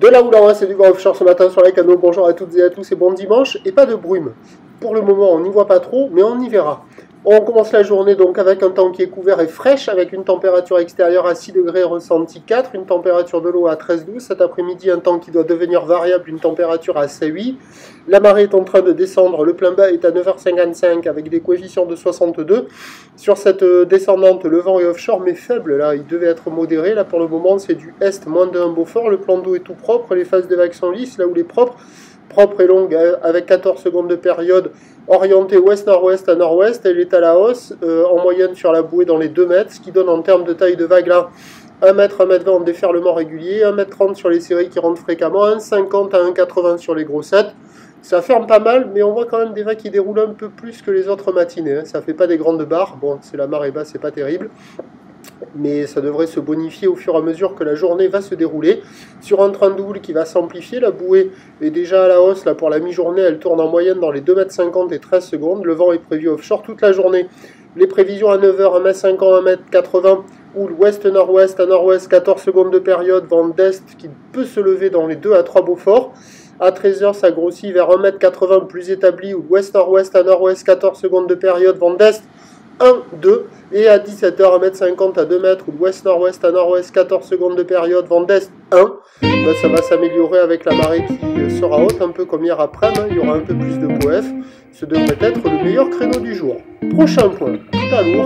De là où l'on c'est du vent offshore ce matin sur les canaux. Bonjour à toutes et à tous et bon dimanche. Et pas de brume. Pour le moment, on n'y voit pas trop, mais on y verra. On commence la journée donc avec un temps qui est couvert et fraîche, avec une température extérieure à 6 degrés, ressenti 4, une température de l'eau à 13-12. Cet après-midi, un temps qui doit devenir variable, une température à 7-8. La marée est en train de descendre, le plein bas est à 9h55 avec des coefficients de 62. Sur cette descendante, le vent est offshore mais faible, là, il devait être modéré. Là pour le moment, c'est du est, moins de 1 Beaufort, le plan d'eau est tout propre, les phases de vagues sont lisses, là où les propre et longue, avec 14 secondes de période, orientée ouest-nord-ouest à nord-ouest, elle est à la hausse, en moyenne sur la bouée dans les 2 mètres, ce qui donne en termes de taille de vague là, 1 mètre, 1 mètre 20 en déferlement régulier, 1 mètre 30 sur les séries qui rentrent fréquemment, 1,50 à 1,80 sur les grossettes. Ça ferme pas mal, mais on voit quand même des vagues qui déroulent un peu plus que les autres matinées, hein. Ça fait pas des grandes barres, bon, c'est la marée basse, c'est pas terrible. Mais ça devrait se bonifier au fur et à mesure que la journée va se dérouler. Sur un train de houle qui va s'amplifier, la bouée est déjà à la hausse. Là, pour la mi-journée, elle tourne en moyenne dans les 2,50 m et 13 secondes. Le vent est prévu offshore toute la journée. Les prévisions à 9h, 1,50 m, 1,80 m, houle ouest-nord-ouest à nord-ouest, 14 secondes de période, vent d'est qui peut se lever dans les 2 à 3 Beaufort. À 13h, ça grossit vers 1,80 m plus établi, ou ouest-nord-ouest à nord-ouest, 14 secondes de période, vent d'est 1, 2, et à 17h, 1,50 m à 2 mètres, ou ouest-nord-ouest à nord-ouest, 14 secondes de période, vent d'est 1. Ben, ça va s'améliorer avec la marée qui sera haute, un peu comme hier après-midi, il y aura un peu plus de POF. Ce devrait être le meilleur créneau du jour. Prochain point, tout à l'heure.